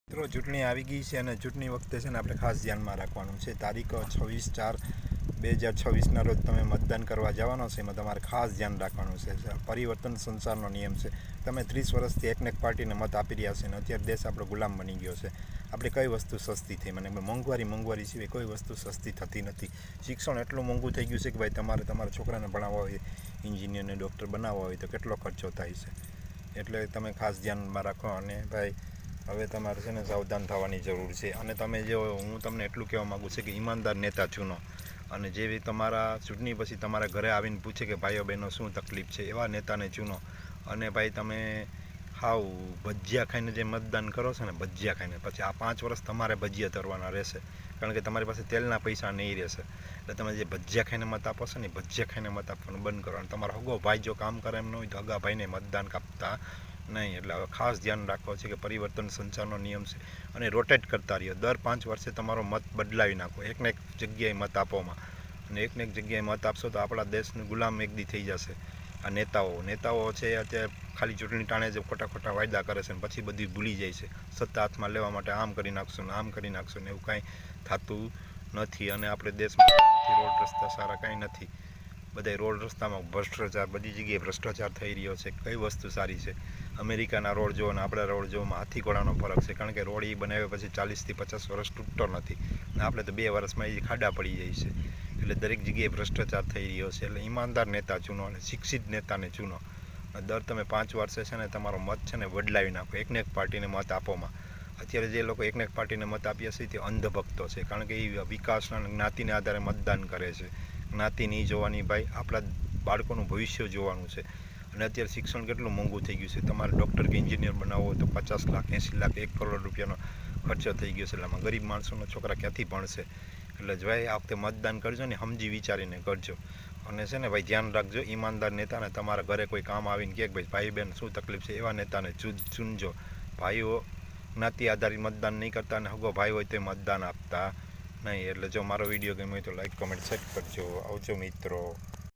મિત્રો ચૂંટણી આવી ગઈ છે અને ચૂંટણી વખતે છે ને આપણે ખાસ ધ્યાનમાં રાખવાનું છે. તારીખ 26/4/2026ના રોજ તમે મતદાન કરવા જવાનો છે. એમાં તમારે ખાસ ધ્યાન રાખવાનું છે. પરિવર્તન સંસારનો નિયમ છે. તમે 30 વર્ષથી એકને એક પાર્ટીને મત આપી રહ્યા છે અને અત્યારે દેશ આપણો ગુલામ બની ગયો છે. આપણે કઈ વસ્તુ સસ્તી થઈ? મને મોંઘવારી સિવાય કોઈ વસ્તુ સસ્તી થતી નથી. શિક્ષણ એટલું મોંઘું થઈ ગયું છે કે ભાઈ તમારા છોકરાને ભણાવવા હોય, એન્જિનિયરને ડૉક્ટર બનાવવા હોય તો કેટલો ખર્ચો થાય છે. એટલે તમે ખાસ ધ્યાનમાં રાખો અને ભાઈ હવે તમારે છે ને સાવધાન થવાની જરૂર છે. અને તમે હું તમને એટલું કહેવા માગું છું કે ઈમાનદાર નેતા ચૂનો. અને જે તમારા ચૂંટણી પછી તમારા ઘરે આવીને પૂછે કે ભાઈઓ બહેનો શું તકલીફ છે, એવા નેતાને ચૂનો. અને ભાઈ તમે ભજીયા ખાઈને જે મતદાન કરો છો ને, ભજીયા ખાઈને, પછી આ 5 વર્ષ તમારે ભજીયા તરવાના રહેશે. કારણ કે તમારી પાસે તેલના પૈસા નહીં રહેશે. એટલે તમે જે ભજીયા ખાઈને મત આપો છો ને, ભજીયા ખાઈને મત આપવાનું બંધ કરો. અને તમારો હગો ભાઈ જો કામ કરે એમ ન હોય તો હગા ભાઈને મતદાન કાપતા નહીં. એટલે હવે ખાસ ધ્યાન રાખો છે કે પરિવર્તન સંસારનો નિયમ છે. અને રોટેટ કરતા રહ્યો. દર 5 વર્ષે તમારો મત બદલાવી નાખો. એકને એક જગ્યાએ મત આપોમાં. અને એકને એક જગ્યાએ મત આપશો તો આપણા દેશનું ગુલામ એકદી થઈ જશે. આ નેતાઓ છે અત્યારે ખાલી ચૂંટણી ટાણે જે ખોટા વાયદા કરે છે ને પછી બધું ભૂલી જાય છે. સત્તા હાથમાં લેવા માટે આમ કરી નાખશું ને આમ કરી નાખશું ને એવું કાંઈ થતું નથી. અને આપણે દેશમાં રોડ રસ્તા સારા કાંઈ નથી. બધા રોડ રસ્તામાં ભ્રષ્ટાચાર, બધી જગ્યાએ ભ્રષ્ટાચાર થઈ રહ્યો છે. કઈ વસ્તુ સારી છે? અમેરિકાના રોડ જુઓ અને આપણા રોડ જોવામાં હાથી ઘોડાનો ફરક છે. કારણ કે રોડ એ બનાવ્યા પછી 40થી 50 વર્ષ તૂટતો નથી. અને આપણે તો 2 વર્ષમાં એ ખાડા પડી જાય છે. એટલે દરેક જગ્યાએ ભ્રષ્ટાચાર થઈ રહ્યો છે. એટલે ઈમાનદાર નેતા ચૂનો અને શિક્ષિત નેતાને ચૂનો. દર તમે 5 વર્ષે છે ને તમારો મત છે ને બદલાવી નાખો. એકને એક પાર્ટીને મત આપોમાં. અત્યારે જે લોકો એકને એક પાર્ટીને મત આપ્યા છે તે અંધભક્તો છે. કારણ કે એ વિકાસના જ્ઞાતિને આધારે મતદાન કરે છે. જ્ઞાતિ નહીં જોવાની ભાઈ, આપણા બાળકોનું ભવિષ્ય જોવાનું છે. અને અત્યારે શિક્ષણ કેટલું મોંઘું થઈ ગયું છે. તમારે ડૉક્ટર કે એન્જિનિયર બનાવવો હોય તો 50 લાખ 80 લાખ 1 કરોડ રૂપિયાનો ખર્ચો થઈ ગયો છે. એટલે આમાં ગરીબ માણસોનો છોકરા ક્યાંથી ભણશે? એટલે જ ભાઈ આ વખતે મતદાન કરજો ને સમજી વિચારીને કરજો. અને છે ને ભાઈ ધ્યાન રાખજો, ઈમાનદાર નેતાને. તમારા ઘરે કોઈ કામ આવીને કહે ભાઈ બહેન શું તકલીફ છે, એવા નેતાને ચૂનજો. ભાઈઓ જ્ઞાતિ આધારિત મતદાન નહીં કરતા અને હગો ભાઈ હોય તો મતદાન આપતા નહીં. એટલે જો મારો વિડીયો ગમ્યો હોય તો લાઈક, કોમેન્ટ, શેર કરજો. આવજો મિત્રો.